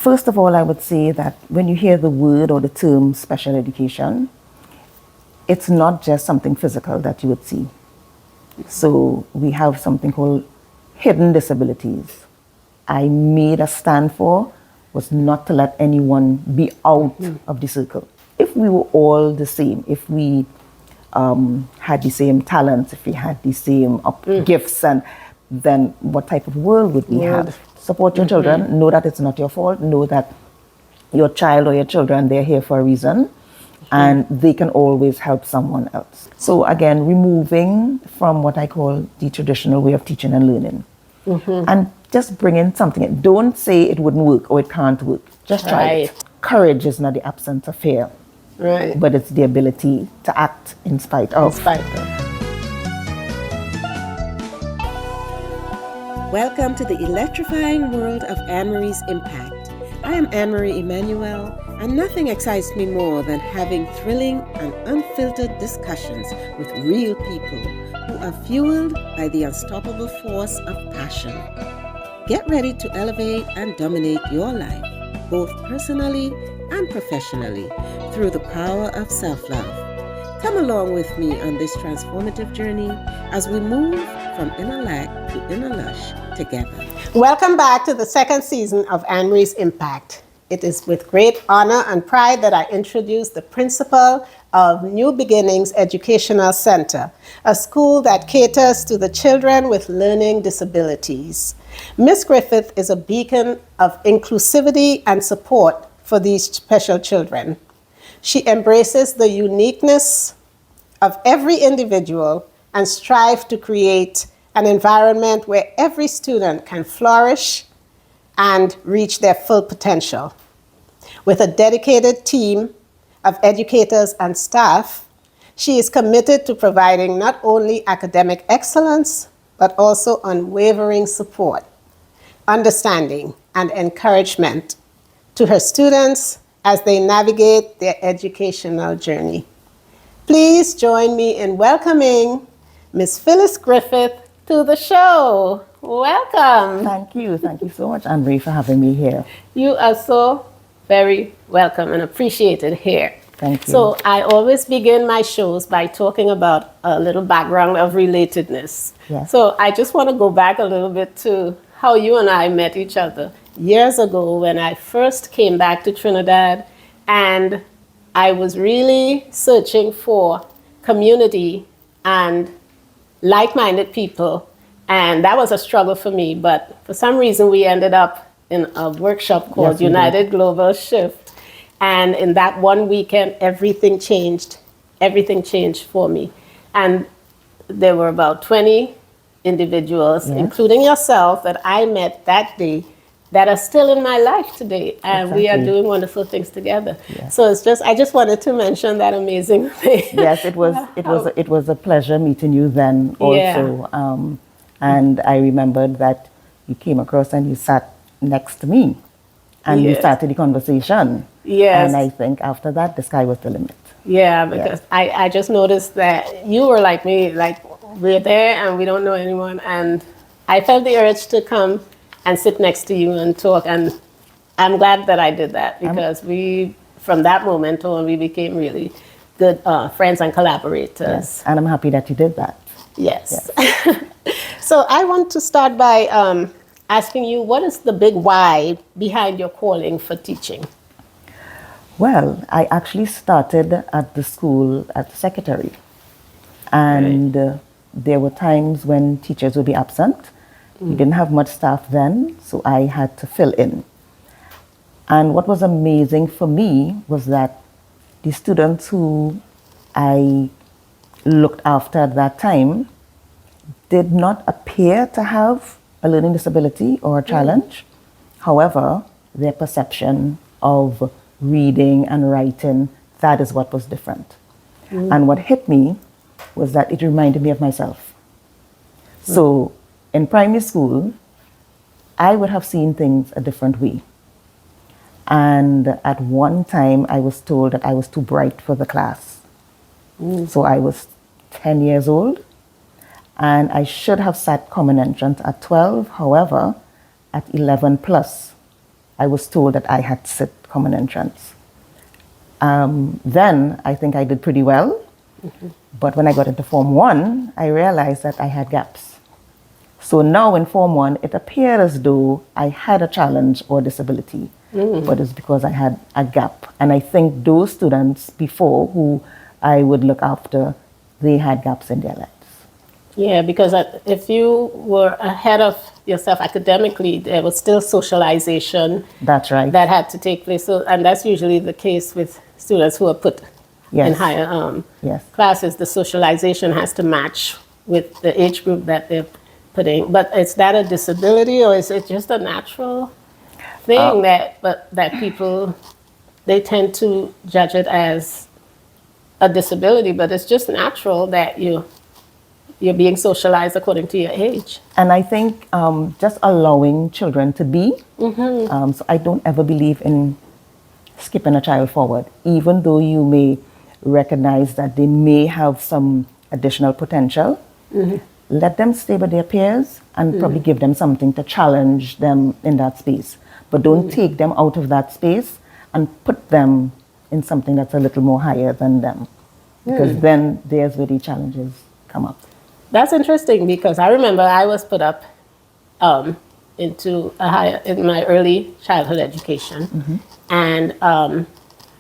First of all, I would say that when you hear the word or the term special education, it's not just something physical that you would see. So we have something called hidden disabilities. I made a stand for was not to let anyone be out of the circle. If we were all the same, if we had the same talents, if we had the same gifts, and then what type of world would we have? Support your children. Know that it's not your fault. Know that your child or your children, they're here for a reason, and they can always help someone else. So again, removing from what I call the traditional way of teaching and learning, and just bring in something. Don't say it wouldn't work or it can't work. Just try it. Courage is not the absence of fear. Right. But it's the ability to act in spite of. Welcome to the electrifying world of Anne-Marie's Impact. I am Anne-Marie Emmanuel, and nothing excites me more than having thrilling and unfiltered discussions with real people who are fueled by the unstoppable force of passion. Get ready to elevate and dominate your life, both personally and professionally, through the power of self-love. Come along with me on this transformative journey as we move from inner lack to inner lush together. Welcome back to the second season of Anne-Marie's Impact. It is with great honor and pride that I introduce the principal of New Beginnings Educational Center, a school that caters to the children with learning disabilities. Ms. Griffith is a beacon of inclusivity and support for these special children. She embraces the uniqueness of every individual and strives to create an environment where every student can flourish and reach their full potential. With a dedicated team of educators and staff, she is committed to providing not only academic excellence, but also unwavering support, understanding, and encouragement to her students as they navigate their educational journey. Please join me in welcoming Ms. Phillis Griffith to the show. Welcome. Thank you so much, Anne-Marie, for having me here. You are so very welcome and appreciated here. Thank you. So I always begin my shows by talking about a little background of relatedness. Yes. So I just want to go back a little bit to how you and I met each other years ago when I first came back to Trinidad, and I was really searching for community and like-minded people, and that was a struggle for me, but for some reason we ended up in a workshop called United Global Shift, and in that one weekend everything changed for me, and there were about 20 individuals, including yourself, that I met that day that are still in my life today, and we are doing wonderful things together. Yes. So I just wanted to mention that amazing thing. Yes, it was a pleasure meeting you then also. Yeah. And I remembered that you came across and you sat next to me, and we started the conversation. Yes. And I think after that, the sky was the limit. Yeah, because I just noticed that you were like me, like we're there and we don't know anyone, and I felt the urge to come and sit next to you and talk, and I'm glad that I did that, because from that moment on, we became really good friends and collaborators. Yes. And I'm happy that you did that. Yes. So I want to start by asking you, what is the big why behind your calling for teaching? Well, I actually started at the school as a secretary, and there were times when teachers would be absent. We didn't have much staff then, so I had to fill in. And what was amazing for me was that the students who I looked after at that time did not appear to have a learning disability or a challenge. However, their perception of reading and writing, that is what was different. And what hit me was that it reminded me of myself. So in primary school, I would have seen things a different way. And at one time, I was told that I was too bright for the class. So I was 10 years old, and I should have sat common entrance at 12. However, at 11 plus, I was told that I had to sit common entrance. Then I think I did pretty well. But when I got into Form 1, I realized that I had gaps. So now in Form 1, it appeared as though I had a challenge or disability, but it's because I had a gap. And I think those students before who I would look after, they had gaps in their lives. Yeah, because if you were ahead of yourself academically, there was still socialization. That's right. That had to take place. So, and that's usually the case with students who are put in higher classes. The socialization has to match with the age group that they're putting. But is that a disability, or is it just a natural thing that people, they tend to judge it as a disability, but it's just natural that you're being socialized according to your age. And I think just allowing children to be. So I don't ever believe in skipping a child forward, even though you may recognize that they may have some additional potential. Let them stay with their peers and probably give them something to challenge them in that space. But don't take them out of that space and put them in something that's a little more higher than them. Because then there's where the challenges come up. That's interesting, because I remember I was put up into a higher in my early childhood education, and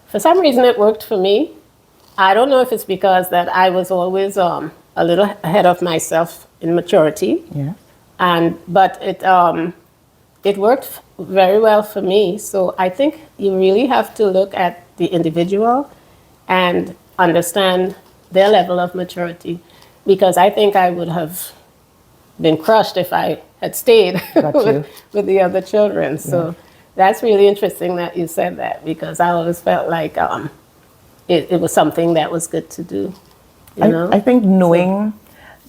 for some reason it worked for me. I don't know if it's because that I was always a little ahead of myself in maturity, but it worked very well for me. So I think you really have to look at the individual and understand their level of maturity. Because I think I would have been crushed if I had stayed with the other children. So that's really interesting that you said that, because I always felt like it was something that was good to do. You know? I think knowing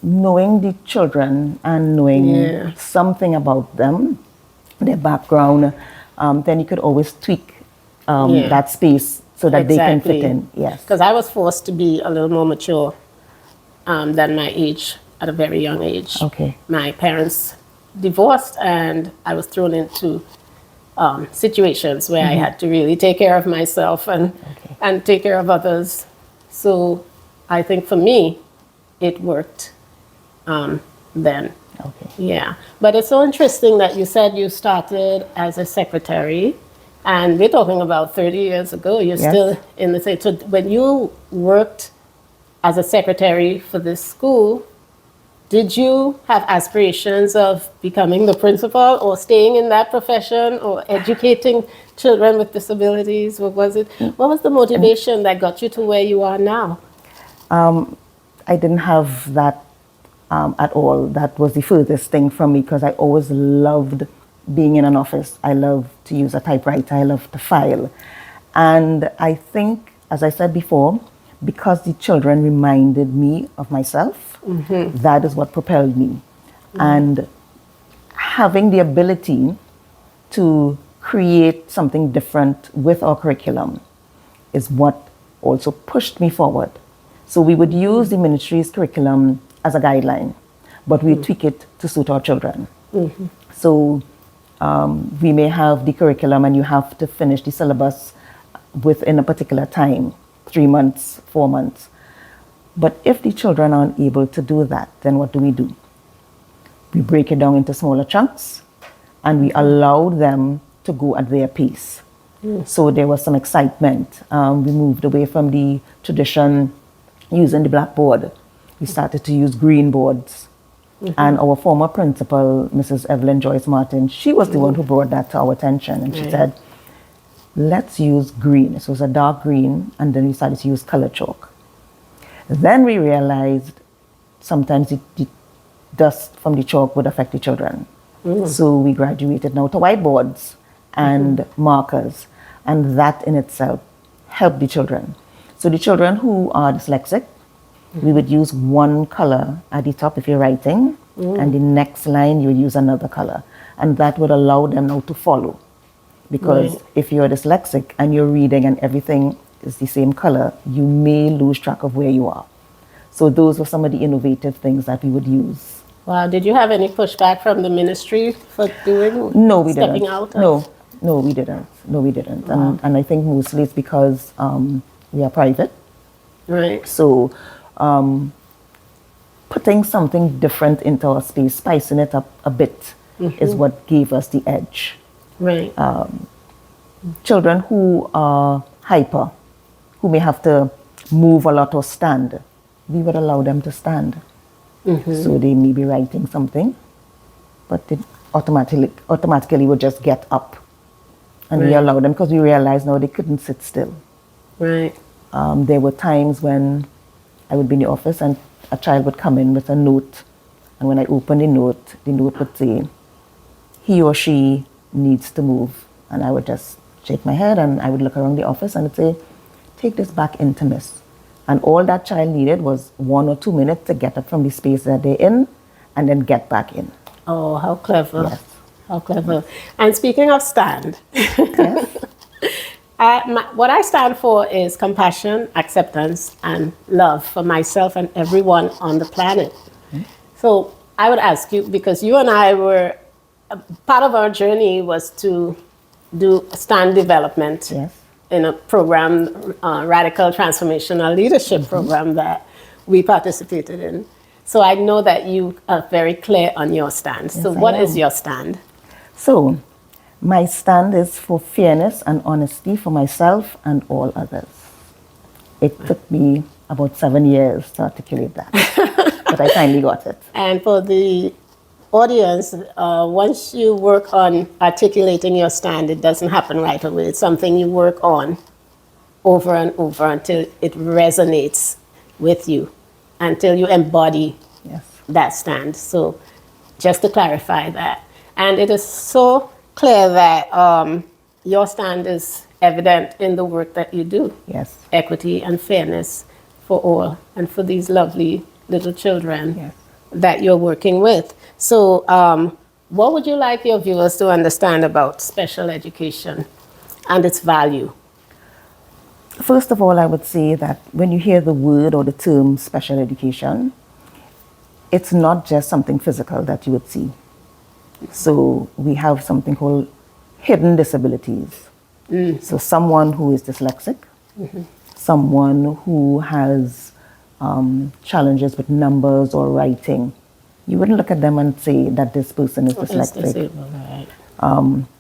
the children and knowing something about them, their background, then you could always tweak that space so that they can fit in. Yes. Because I was forced to be a little more mature than my age at a very young age. Okay. My parents divorced, and I was thrown into situations where I had to really take care of myself and take care of others. So I think for me, it worked then. Okay. Yeah. But it's so interesting that you said you started as a secretary, and we're talking about 30 years ago. You're still in the same. So when you worked as a secretary for this school, did you have aspirations of becoming the principal or staying in that profession or educating children with disabilities? What was it? What was the motivation that got you to where you are now? I didn't have that at all. That was the furthest thing from me, because I always loved being in an office. I love to use a typewriter. I love to file. And I think, as I said before, because the children reminded me of myself, that is what propelled me. And having the ability to create something different with our curriculum is what also pushed me forward. So we would use the ministry's curriculum as a guideline, but we tweak it to suit our children. So we may have the curriculum and you have to finish the syllabus within a particular time, 3 months, 4 months. But if the children aren't able to do that, then what do? We break it down into smaller chunks and we allow them to go at their pace. So there was some excitement. We moved away from the tradition using the blackboard. We started to use green boards. And our former principal, Mrs. Evelyn Joyce Martin, she was the one who brought that to our attention. And she said, let's use green. So it was a dark green, and then we started to use color chalk. Then we realized sometimes the dust from the chalk would affect the children. So we graduated now to whiteboards and markers, and that in itself helped the children. So the children who are dyslexic, we would use one color at the top if you're writing, and the next line you would use another color. And that would allow them now to follow. Because if you're dyslexic and you're reading and everything is the same color, you may lose track of where you are. So those were some of the innovative things that we would use. Wow, did you have any pushback from the ministry for doing No, we stepping didn't. out? No, No, we didn't. No, we didn't. And I think mostly it's because we are private. Right. So putting something different into our space, spicing it up a bit, is what gave us the edge. Right. Children who are hyper, who may have to move a lot or stand, we would allow them to stand. So they may be writing something, but they automatically would just get up. And we Right. allow them because we realized now they couldn't sit still. Right. There were times when I would be in the office and a child would come in with a note. And when I opened the note would say, he or she needs to move. And I would just shake my head and I would look around the office and it'd say, take this back into Miss. And all that child needed was 1 or 2 minutes to get up from the space that they're in and then get back in. Oh, how clever. Yes. How clever. And speaking of stand, Yes. what I stand for is compassion, acceptance, and love for myself and everyone on the planet. So I would ask you, because you and I were, part of our journey was to do stand development Yes. in a program, Radical Transformational Leadership program that we participated in. So I know that you are very clear on your stand. So Yes, I what is am. your stand? So my stand is for fairness and honesty for myself and all others. It took me about 7 years to articulate that, but I finally got it. And for the audience, once you work on articulating your stand, it doesn't happen right away. It's something you work on over and over until it resonates with you, until you embody Yes. that stand. So just to clarify that. And it is so clear that your stand is evident in the work that you do. Yes. Equity and fairness for all and for these lovely little children Yes. that you're working with. So what would you like your viewers to understand about special education and its value? First of all, I would say that when you hear the word or the term special education, it's not just something physical that you would see. So we have something called hidden disabilities. So someone who is dyslexic, someone who has challenges with numbers or writing, you wouldn't look at them and say that this person is It's dyslexic. disabled, right?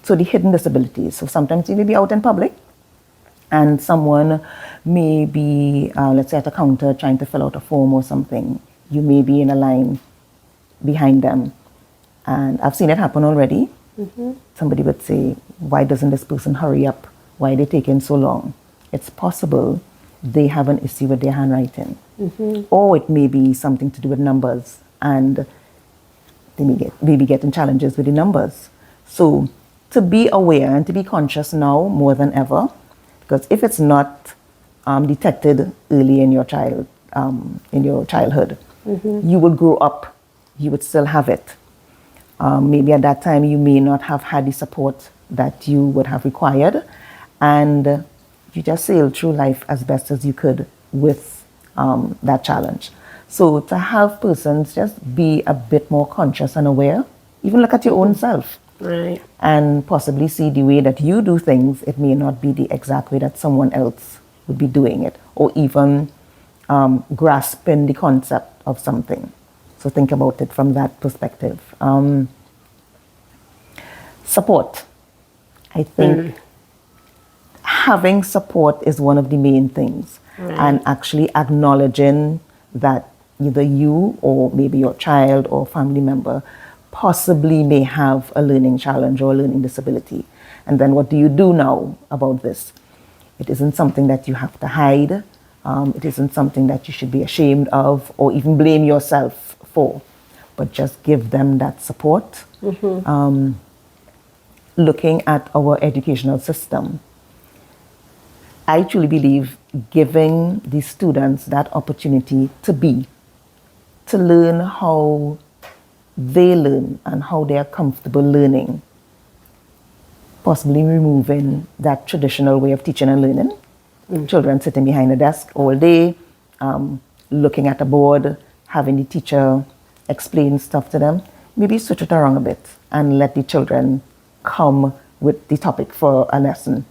So the hidden disabilities. So sometimes you may be out in public and someone may be, let's say at a counter trying to fill out a form or something. You may be in a line behind them. And I've seen it happen already. Somebody would say, why doesn't this person hurry up? Why are they taking so long? It's possible they have an issue with their handwriting. Or it may be something to do with numbers and they may be getting challenges with the numbers. So to be aware and to be conscious now more than ever, because if it's not detected early in your childhood, you will grow up, you would still have it. Maybe at that time you may not have had the support that you would have required, and you just sailed through life as best as you could with that challenge. So to have persons just be a bit more conscious and aware, even look at your own self. Right. And possibly see the way that you do things, it may not be the exact way that someone else would be doing it, or even grasping the concept of something. So think about it from that perspective. Support. I think having support is one of the main things. Right. And actually acknowledging that either you or maybe your child or family member possibly may have a learning challenge or a learning disability. And then what do you do now about this? It isn't something that you have to hide. It isn't something that you should be ashamed of or even blame yourself for, but just give them that support. Looking at our educational system, I truly believe giving the students that opportunity to learn how they learn and how they are comfortable learning, possibly removing that traditional way of teaching and learning. Children sitting behind a desk all day, looking at a board, having the teacher explain stuff to them. Maybe switch it around a bit and let the children come with the topic for a lesson.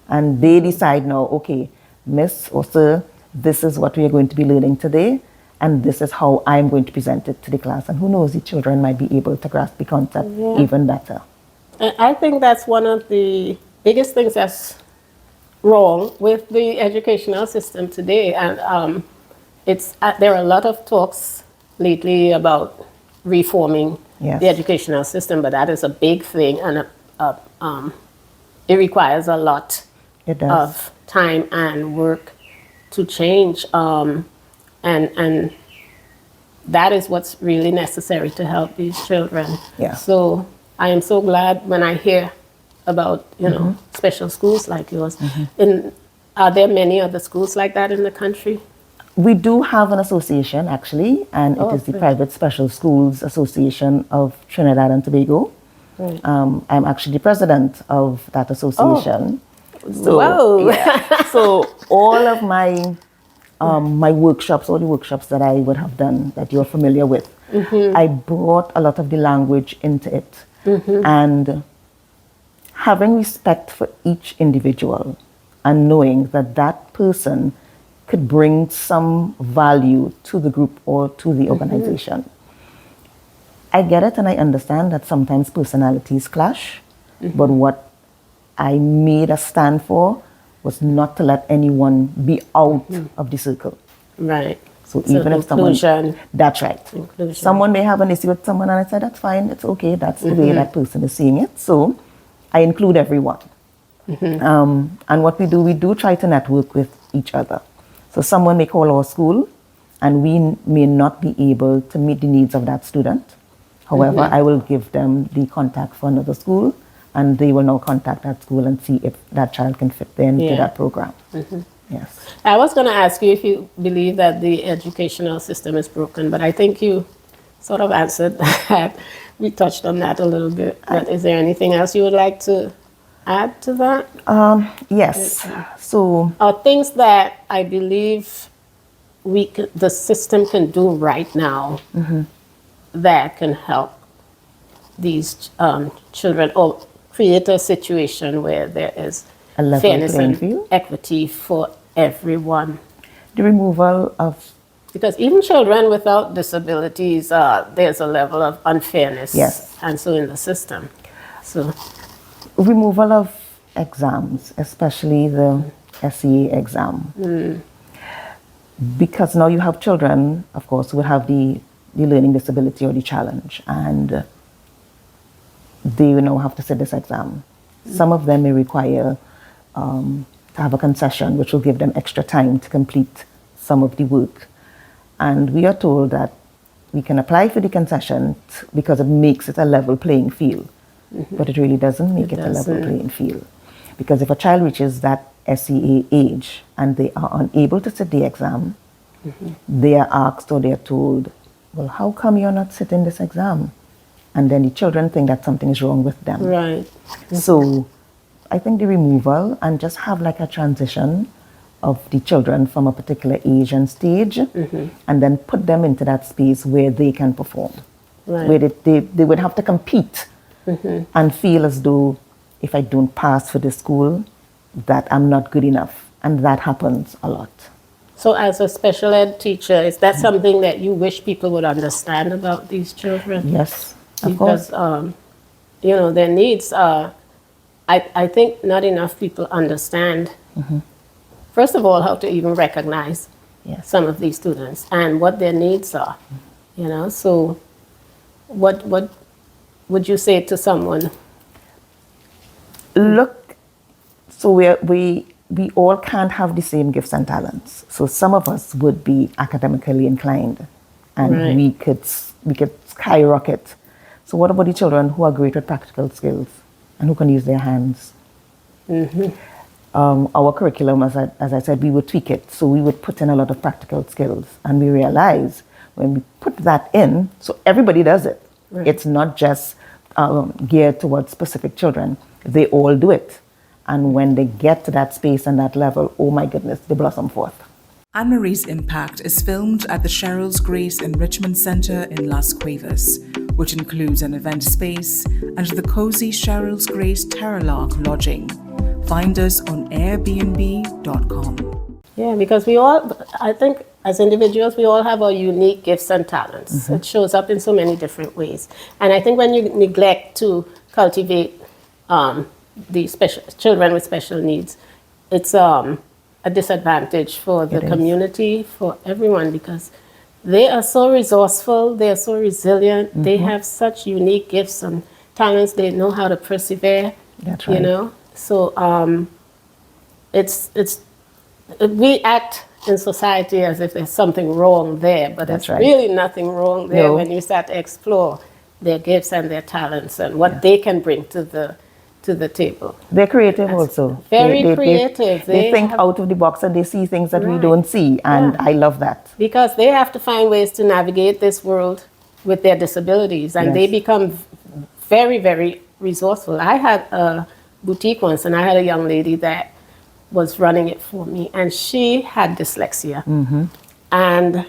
And they decide now, okay, Miss or Sir, this is what we are going to be learning today, and this is how I'm going to present it to the class. And who knows, the children might be able to grasp the concept even better. And I think that's one of the biggest things that's wrong with the educational system today. And there are a lot of talks lately about reforming Yes. the educational system, but that is a big thing, and it requires a lot It does. of time and work to change. And that is what's really necessary to help these children. Yeah. So I am so glad when I hear about, special schools like yours. Are there many other schools like that in the country? We do have an association, actually, and it is the great. Private Special Schools Association of Trinidad and Tobago. Right. I'm actually the president of that association. Whoa. Yeah. So all of my my workshops, all the workshops that I would have done that you're familiar with, I brought a lot of the language into it. And having respect for each individual and knowing that that person could bring some value to the group or to the organization. I get it and I understand that sometimes personalities clash, but what I made a stand for was not to let anyone be out of the circle. Right. So even if someone, inclusion. that's right. Inclusion. Someone may have an issue with someone, and I said that's fine, it's okay. That's the way that person is seeing it. So I include everyone. And what we do try to network with each other. So someone may call our school, and we may not be able to meet the needs of that student. However, I will give them the contact for another school, and they will now contact that school and see if that child can fit into that program. Yes. I was going to ask you if you believe that the educational system is broken, but I think you sort of answered that. We touched on that a little bit. But is there anything else you would like to add to that? Yes. So Things that I believe the system can do right now that can help these children, or create a situation where there is a level fairness playing and field. equity for everyone. The removal of Because even children without disabilities, there's a level of unfairness. Yes. And so in the system. So removal of exams, especially the SEA exam. Because now you have children, of course, who have the learning disability or the challenge, and they will now have to sit this exam. Some of them may require to have a concession, which will give them extra time to complete some of the work. And we are told that we can apply for the concession because it makes it a level playing field. But it really doesn't make it a level playing field. Because if a child reaches that SEA age and they are unable to sit the exam, they are asked or they are told, well, how come you're not sitting this exam? And then the children think that something is wrong with them. right. So I think the removal and just have like a transition of the children from a particular age and stage, and then put them into that space where they can perform, Right. where they would have to compete and feel as though if I don't pass for this school, that I'm not good enough. And that happens a lot. So as a special ed teacher, is that something that you wish people would understand about these children? Yes, of course. Because, their needs are, I think not enough people understand, first of all, how to even recognize Yes. some of these students and what their needs are, So what would you say to someone? Look, so we all can't have the same gifts and talents. So some of us would be academically inclined, and Right. we could skyrocket. So what about the children who are great at practical skills and who can use their hands? Our curriculum, as I said, we would tweak it. So we would put in a lot of practical skills, and we realize when we put that in, so everybody does it. Right. It's not just geared towards specific children. They all do it. And when they get to that space and that level, oh my goodness, they blossom forth. Anne-Marie's Impact is filmed at the Cheryl's Grace Enrichment Center in Las Cuevas, which includes an event space and the cozy Cheryl's Grace Terralark lodging. Find us on airbnb.com. Yeah, because I think as individuals, we all have our unique gifts and talents. It shows up in so many different ways. And I think when you neglect to cultivate the children with special needs, it's a disadvantage for the community, for everyone, because they are so resourceful, they are so resilient, they have such unique gifts and talents, they know how to persevere. That's right. You know? So we act in society as if there's something wrong there, but That's there's right. really nothing wrong there No. when you start to explore their gifts and their talents and what they can bring to the table. They're creative also. Very creative. They think have- out of the box and they see things that we Right. don't see. And Yeah. I love that. Because they have to find ways to navigate this world with their disabilities, and they Yes. become very, very resourceful. I had a boutique once, and I had a young lady that was running it for me, and she had dyslexia. And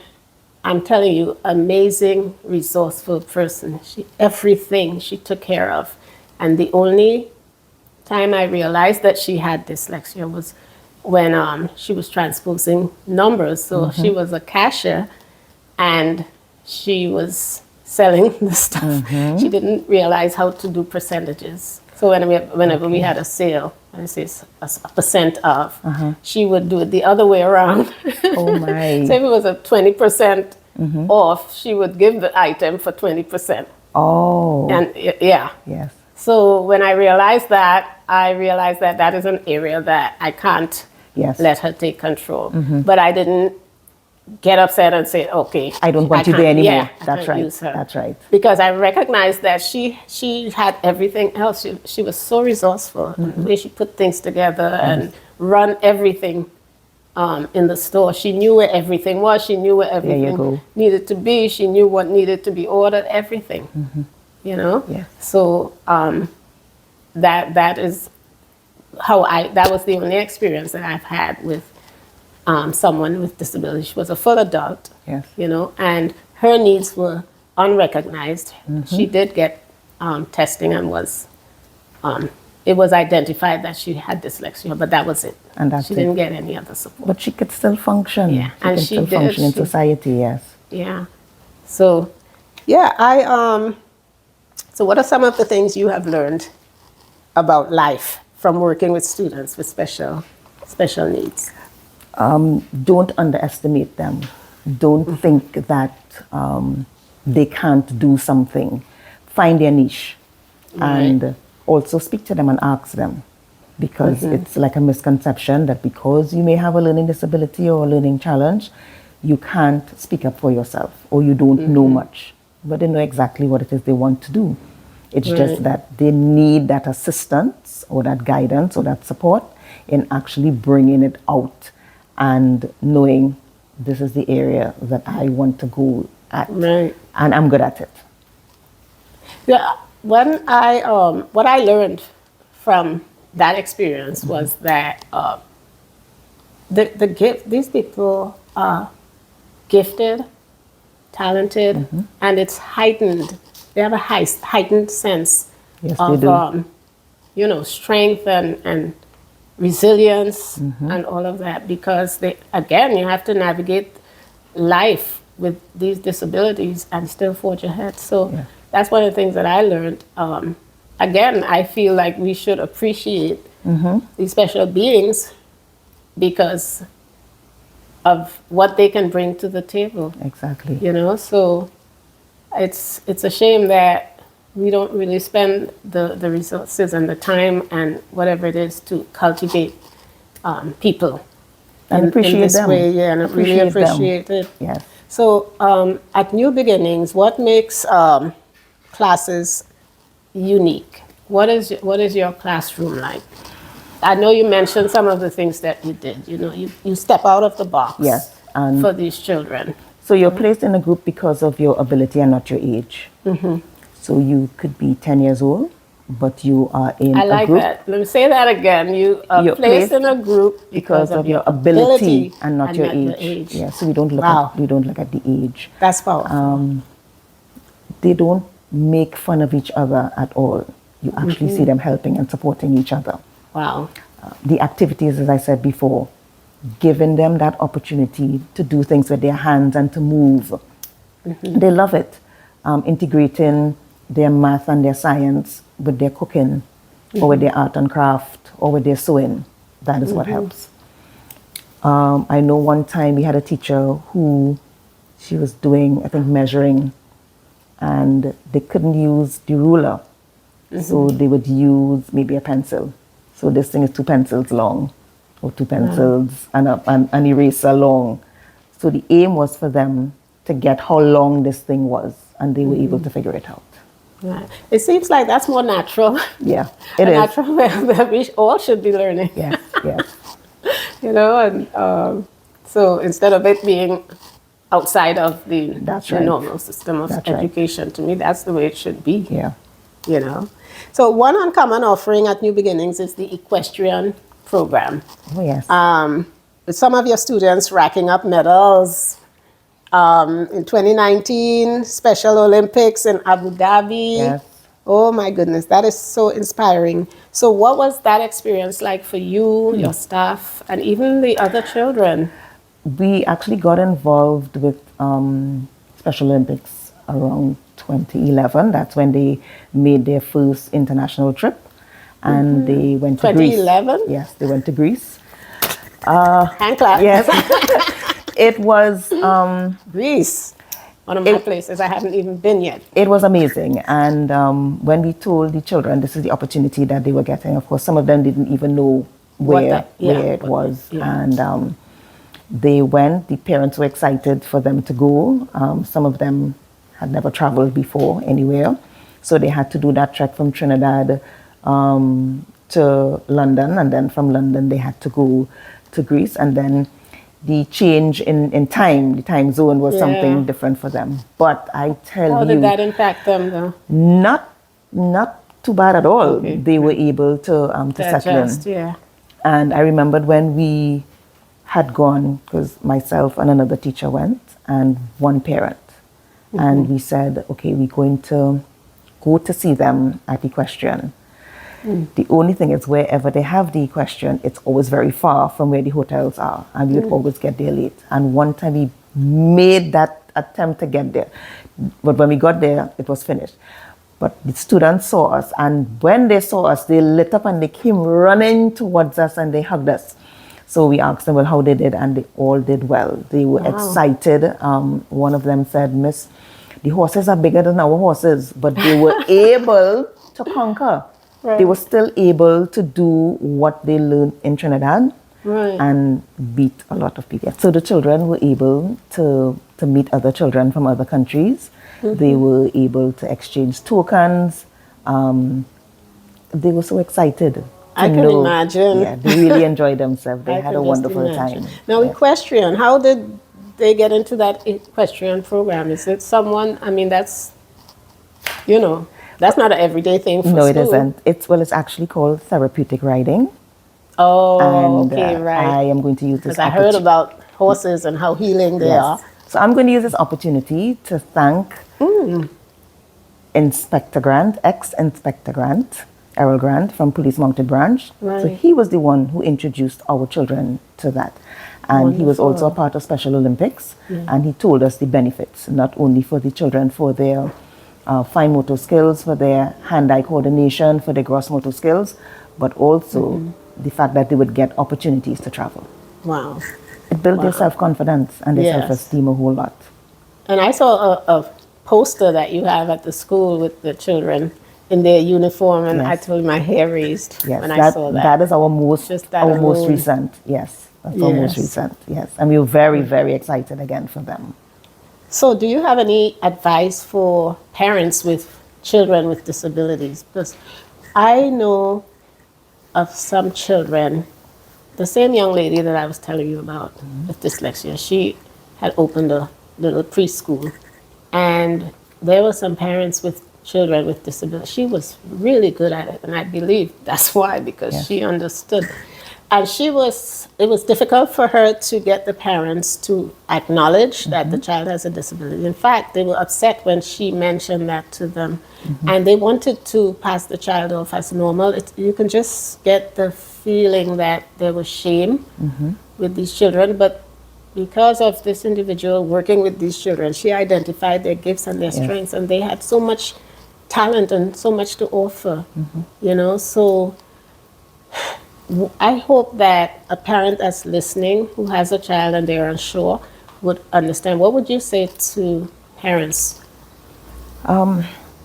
I'm telling you, amazing, resourceful person. Everything she took care of. And the only time I realized that she had dyslexia was when she was transposing numbers. So she was a cashier and she was selling the stuff. She didn't realize how to do percentages. So whenever we had a sale, I say a percent of, she would do it the other way around. Oh my. So if it was a 20% off, she would give the item for 20%. Oh. And yeah. Yes. So when I realized that that is an area that I can't Yes. let her take control. But I didn't get upset and say, okay, I don't want you can't- there anymore. yeah, I That's can't right. use her. That's right. Because I recognized that she had everything else. She was so resourceful. The way she put things together and run everything in the store. She knew where everything was. She knew where you everything go. needed to be. She knew what needed to be ordered, everything. You know? Yeah. So that is how that was the only experience that I've had with someone with disability. She was a full adult, Yes. you know, and her needs were unrecognized. She did get testing and it was identified that she had dyslexia, but that was it. And that's she it. didn't get any other support. But she could still function. Yeah, She and can she still did. function in She- society, yes. Yeah. So, yeah, so what are some of the things you have learned about life from working with students with special needs? Don't underestimate them. Don't think that they can't do something. Find their niche. And also speak to them and ask them. Because it's like a misconception that because you may have a learning disability or a learning challenge, you can't speak up for yourself or you don't know much. But they know exactly what it is they want to do. It's just that they need that assistance or that guidance or that support in actually bringing it out and knowing this is the area that I want to go at. Right. And I'm good at it. Yeah, what I learned from that experience was that these people are gifted, talented, and it's heightened. They have a heightened sense Yes, of they do. strength and resilience and all of that, because you have to navigate life with these disabilities and still forge ahead. So that's one of the things that I learned. Again, I feel like we should appreciate these special beings because of what they can bring to the table. Exactly. So it's a shame that we don't really spend the resources and the time and whatever it is to cultivate people And in appreciate this them. way, and really Appreciate them. appreciate it. Yes. So at New Beginnings, what makes classes unique? What is your classroom like? I know you mentioned some of the things that you did. You step out of the box. Yes, and- for these children. So you're placed in a group because of your ability and not your age. So you could be 10 years old, but you are in I a like group that. Let me say that again. You are You're placed in a group because of your ability and not your your age. Yeah, so we don't look Wow. at the age. That's powerful. They don't make fun of each other at all. You actually see them helping and supporting each other. Wow. The activities, as I said before, giving them that opportunity to do things with their hands and to move. They love it. Integrating their math and their science with their cooking or with their art and craft or with their sewing. That is what helps. I know one time we had a teacher who she was doing, I think, measuring, and they couldn't use the ruler. So they would use maybe a pencil. So this thing is 2 pencils long, or 2 pencils and an eraser long. So the aim was for them to get how long this thing was, and they were able to figure it out. Right. It seems like that's more natural. Yeah, it a is. natural way that we all should be learning. Yes, yes. You know, and so instead of it being outside of the right. normal system of That's right. education, to me, that's the way it should be. Yeah. You know. So one uncommon offering at New Beginnings is the equestrian program. Oh, yes. With some of your students racking up medals. In 2019, Special Olympics in Abu Dhabi. Yes. Oh my goodness, that is so inspiring. So what was that experience like for you, your staff, and even the other children? We actually got involved with Special Olympics around 2011. That's when they made their first international trip, and they went to Greece. 2011? Yes, they went to Greece. Hand clap. Yes, it was. Greece. One of my places I haven't even been yet. It was amazing, and when we told the children this is the opportunity that they were getting, of course, some of them didn't even know where it was, and they went. The parents were excited for them to go. Some of them had never traveled before anywhere, so they had to do that trek from Trinidad to London, and then from London they had to go to Greece, and then the change in time, the time zone was something different for them. But I tell you, how did that impact them, though? Not too bad at all. Okay. They were able to settle in. Yeah. And I remembered when we had gone, because myself and another teacher went, and one parent, and we said, okay, we're going to go to see them at Equestrian. The only thing is, wherever they have the equestrian, it's always very far from where the hotels are, and we would always get there late. And one time we made that attempt to get there, but when we got there, it was finished. But the students saw us, and when they saw us, they lit up and they came running towards us and they hugged us. So we asked them, well, how they did, and they all did well. They were excited. One of them said, Miss, the horses are bigger than our horses, but they were able to conquer. Right. They were still able to do what they learned in Trinidad and beat a lot of people. So the children were able to meet other children from other countries. They were able to exchange tokens. They were so excited. I can imagine. Yeah, they really enjoyed themselves. They had a wonderful time. Now, equestrian, how did they get into that equestrian program? Is it someone, I mean, that's, that's not an everyday thing for No, school. it isn't. It's actually called therapeutic riding. Oh, And, okay, right. I am going to use this Because I heard about horses and how healing they are. So I'm going to use this opportunity to thank Inspector Grant, ex-Inspector Grant, Errol Grant from Police Mounted Branch. Right. So he was the one who introduced our children to that. And he was also a part of Special Olympics. And he told us the benefits, not only for the children, for their fine motor skills, for their hand-eye coordination, for their gross motor skills, but also the fact that they would get opportunities to travel. Wow. It built their self-confidence and their self-esteem a whole lot. And I saw a poster that you have at the school with the children in their uniform, and I told you my hair raised when I saw that. That is our most recent, That's our most recent, And we were very, very excited again for them. So do you have any advice for parents with children with disabilities? Because I know of some children, the same young lady that I was telling you about with dyslexia, she had opened a little preschool, and there were some parents with children with disabilities. She was really good at it, and I believe that's why, because Yes. she understood. And it was difficult for her to get the parents to acknowledge that the child has a disability. In fact, they were upset when she mentioned that to them. And they wanted to pass the child off as normal. You can just get the feeling that there was shame with these children. But because of this individual working with these children, she identified their gifts and their strengths, and they had so much talent and so much to offer, you know. So I hope that a parent that's listening who has a child and they're unsure would understand. What would you say to parents?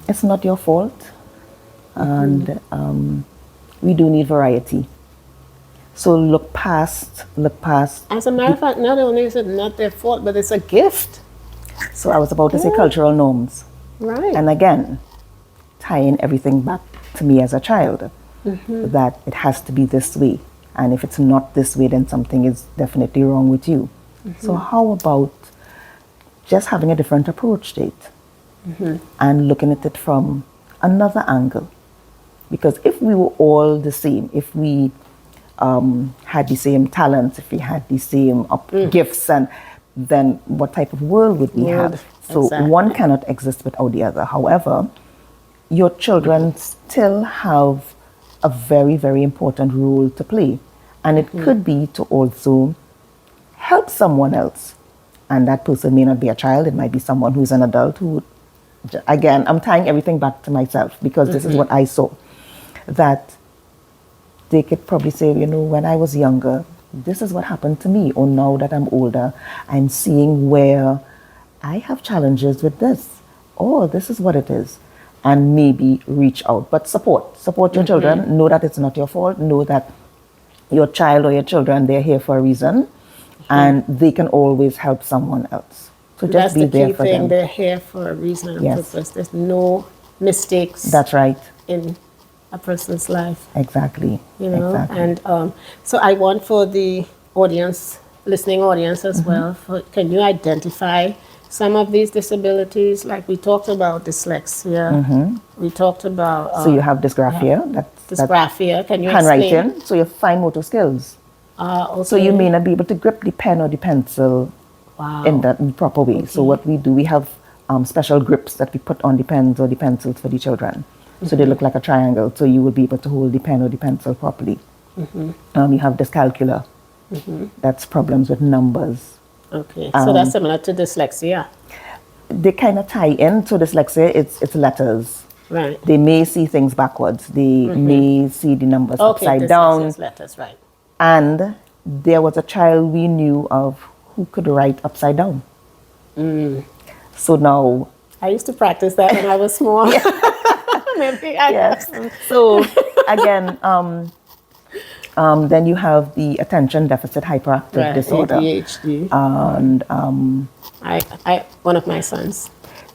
It's not your fault, and we do need variety. So look past. As a matter of fact, not only is it not their fault, but it's a gift. So I was about to say cultural norms, Right. and again, tying everything back to me as a child, that it has to be this way, and if it's not this way, then something is definitely wrong with you. So how about just having a different approach to it, and looking at it from another angle? Because if we were all the same, if we had the same talents, if we had the same gifts, and then what type of world would we have? So Exactly. one cannot exist without the other. However, your children still have a very, very important role to play. And it could be to also help someone else. And that person may not be a child, it might be someone who's an adult who, again, I'm tying everything back to myself because this is what I saw. That they could probably say, you know, when I was younger, this is what happened to me. Or now that I'm older, I'm seeing where I have challenges with this. Or this is what it is. And maybe reach out. But support your children. Know that it's not your fault. Know that your child or your children, they're here for a reason. And they can always help someone else. So just That's be the there key for thing. them. They're here for a reason and Yes. purpose. There's no mistakes That's right. in a person's life. Exactly. You know, Exactly. and so I want for the audience, listening audience as well, can you identify some of these disabilities? Like we talked about dyslexia, we talked about So you have dysgraphia. That's dysgraphia. Can you explain? handwriting. So you have fine motor skills. So you may not be able to grip the pen or the pencil Wow. in the proper way. So what we do, we have special grips that we put on the pens or the pencils for the children. So they look like a triangle. So you will be able to hold the pen or the pencil properly. You have dyscalculia. That's problems with numbers. Okay, so that's similar to dyslexia, They kind of tie in. So dyslexia, it's letters. right? They may see things backwards. They may see the numbers Okay, upside dyslexia down. is letters, right? And there was a child we knew of who could write upside down. So now, I used to practice that when I was small. Maybe I yes. So again, then you have the attention deficit hyperactive right, disorder. ADHD. And One of my sons.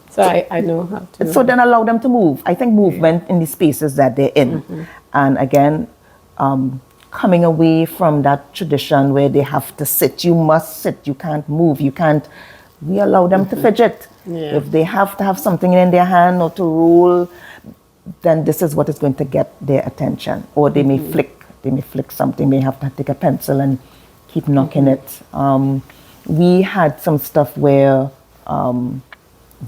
So I know how to. so then allow them to move. I think movement in the spaces that they're in. And again, coming away from that tradition where they have to sit. You must sit. You can't move. You can't. We allow them to fidget. Yeah. If they have to have something in their hand or to roll, then this is what is going to get their attention. Or they may flick. They may flick something. They have to take a pencil and keep knocking it. We had some stuff where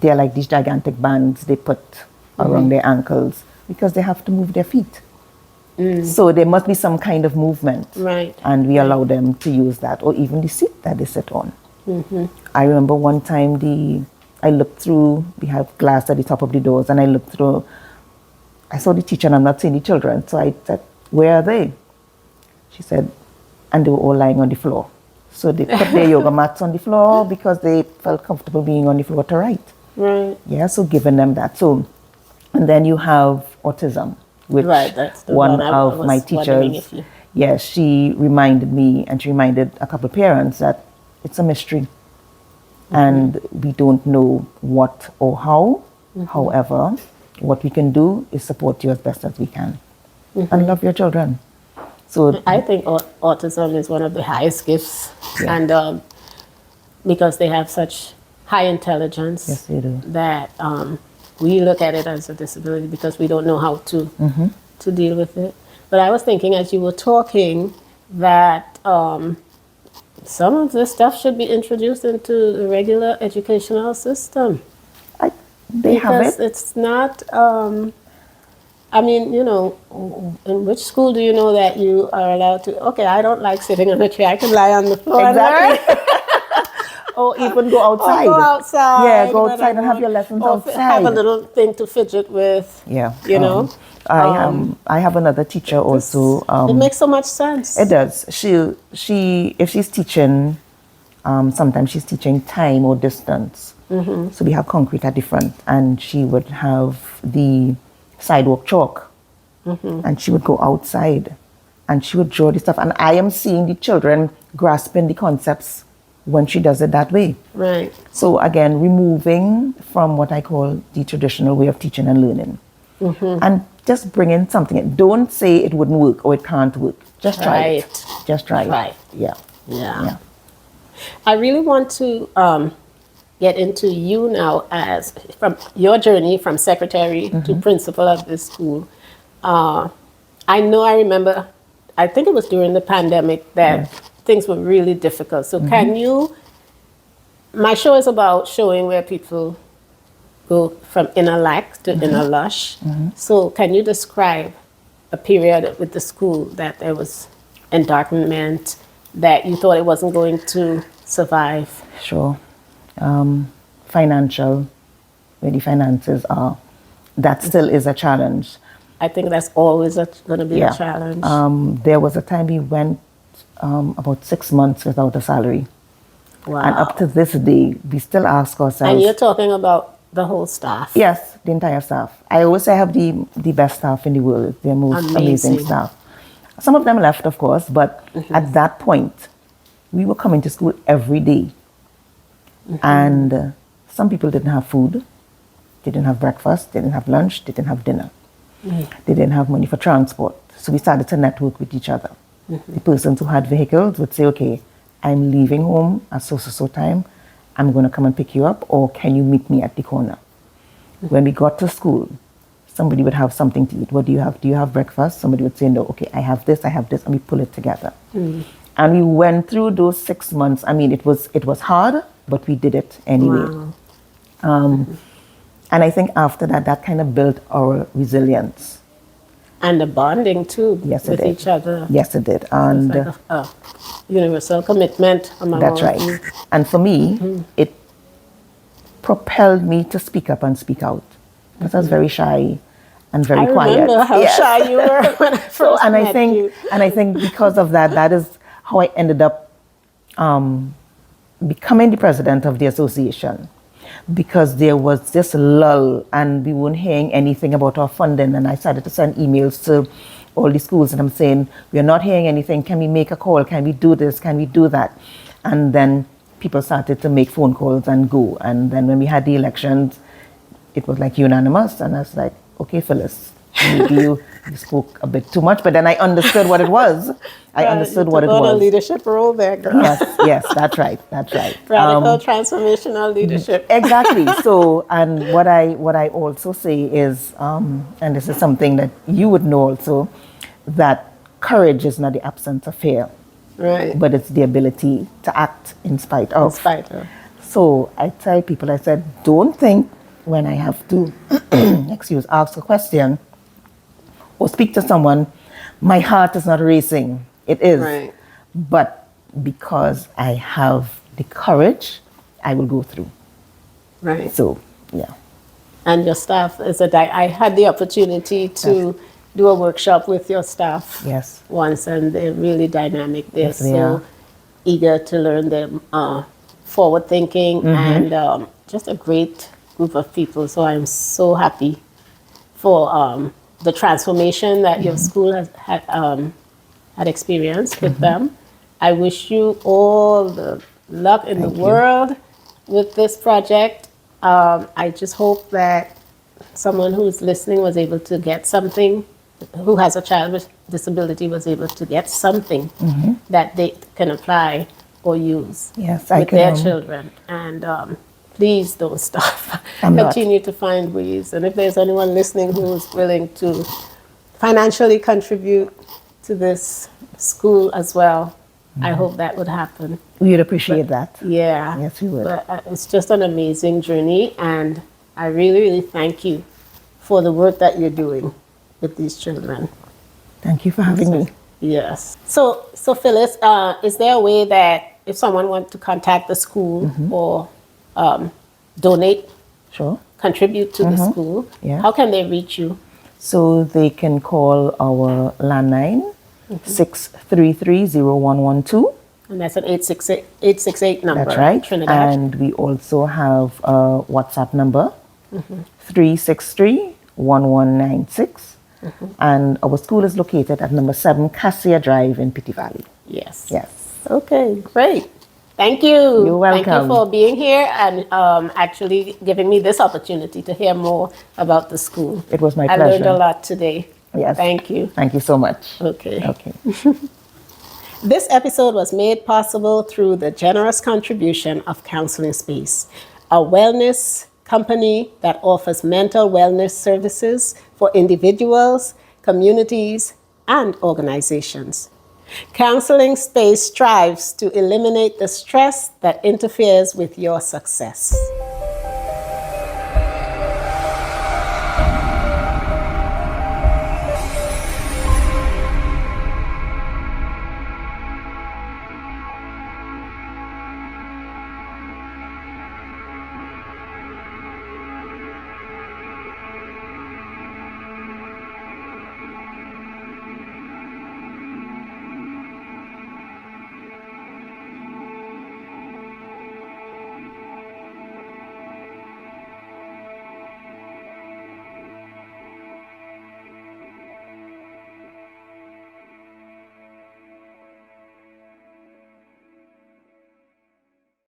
they're like these gigantic bands they put around their ankles because they have to move their feet. So there must be some kind of movement. Right. And we allow them to use that, or even the seat that they sit on. I remember one time I looked through, we have glass at the top of the doors, and I looked through, I saw the teacher and I'm not seeing the children. So I said, where are they? She said, and they were all lying on the floor. So they put their yoga mats on the floor because they felt comfortable being on the floor to write. Right. Yeah, so giving them that. So, and then you have autism, which Right, that's the one one I of was my wondering teachers, if you- yes, she reminded me and she reminded a couple of parents that it's a mystery. And we don't know what or how. However, what we can do is support you as best as we can and love your children. So I think autism is one of the highest gifts, and because they have such high intelligence, Yes, they do. that we look at it as a disability because we don't know how to deal with it. But I was thinking as you were talking that some of this stuff should be introduced into the regular educational system. They have Because it. it's not, I mean, you know, in which school do you know that you are allowed to, okay, I don't like sitting on a chair, I can lie on the floor. Exactly. Or even go outside. Or go outside. Yeah, go when I outside and have want. your lessons Or outside. have a little thing to fidget with. Yeah. You know? I have another teacher also. It makes so much sense. It does. She if she's teaching, sometimes she's teaching time or distance. So we have concrete at the front, and she would have the sidewalk chalk, and she would go outside, and she would draw the stuff. And I am seeing the children grasping the concepts when she does it that way. Right. So again, removing from what I call the traditional way of teaching and learning, and just bringing something in. Don't say it wouldn't work or it can't work. Just try it. Just try it. Yeah. Yeah. I really want to get into you now as from your journey from secretary to principal of this school. I remember, I think it was during the pandemic that things were really difficult. So can you, my show is about showing where people go from inner lack to inner lush. So can you describe a period with the school that there was endarkenment, that you thought it wasn't going to survive? Sure. Financial, where the finances are, that still is a challenge. I think that's always going to be a challenge. There was a time we went about 6 months without a salary. Wow. And up to this day, we still ask ourselves. And you're talking about the whole staff? Yes, the entire staff. I always say I have the best staff in the world, the most amazing staff. Some of them left, of course, but at that point, we were coming to school every day. And some people didn't have food, they didn't have breakfast, they didn't have lunch, they didn't have dinner. They didn't have money for transport. So we started to network with each other. The persons who had vehicles would say, okay, I'm leaving home at so time, I'm going to come and pick you up, or can you meet me at the corner? When we got to school, somebody would have something to eat. What do you have? Do you have breakfast? Somebody would say, no, okay, I have this, and we pull it together. And we went through those 6 months. I mean, it was hard, but we did it anyway. Wow. And I think after that, that kind of built our resilience. And the bonding too With each other. Yes, it did. And like a universal commitment among that's all right. of you. And for me, it propelled me to speak up and speak out. Because I was very shy and very quiet. I remember how shy you were when I first met you. And I think because of that, that is how I ended up becoming the president of the association. Because there was this lull and we weren't hearing anything about our funding, and I started to send emails to all the schools and I'm saying, we are not hearing anything, can we make a call, can we do this, can we do that? And then people started to make phone calls and go, and then when we had the elections, it was like unanimous, and I was like, okay, Phyllis, maybe you spoke a bit too much, but then I understood what it was. I understood what it was. A leadership role there, girl. Yes, that's right. Radical transformational leadership. Exactly. So, and what I also say is, and this is something that you would know also, that courage is not the absence of fear, right? But it's the ability to act in spite of. So I tell people, I said, don't think when I have to, ask a question or speak to someone, my heart is not racing. It is. Right. But because I have the courage, I will go through. Right. So, yeah. And your staff is I had the opportunity to do a workshop with your staff once, and they're really dynamic. They're so eager to learn. They're forward thinking and just a great group of people. So I'm so happy for the transformation that your school has had experienced with them. I wish you all the luck in the world with this project. I just hope that someone who's listening was able to get something, who has a child with disability was able to get something that they can apply or use with their children. And please don't stop. I'm not. Continue to find ways. And if there's anyone listening who's willing to financially contribute to this school as well, I hope that would happen. We'd appreciate that. Yeah. Yes, we would. But it's just an amazing journey, and I really, really thank you for the work that you're doing with these children. Thank you for having me. Yes. So Phyllis, is there a way that if someone wants to contact the school or donate, Sure. contribute to the school, Yeah. how can they reach you? So they can call our landline, 633-0112. And that's an 868 number. That's right. Trinidad. And we also have a WhatsApp number, 363-1196. And our school is located at number 7 Cassia Drive in Pitti Valley. Yes. Yes. Okay, great. Thank you. You're Thank you welcome. for being here and actually giving me this opportunity to hear more about the school. It was my I learned pleasure. a lot today. Yes. Thank you. Thank you so much. Okay. Okay. This episode was made possible through the generous contribution of Counseling Space, a wellness company that offers mental wellness services for individuals, communities, and organizations. Counseling Space strives to eliminate the stress that interferes with your success.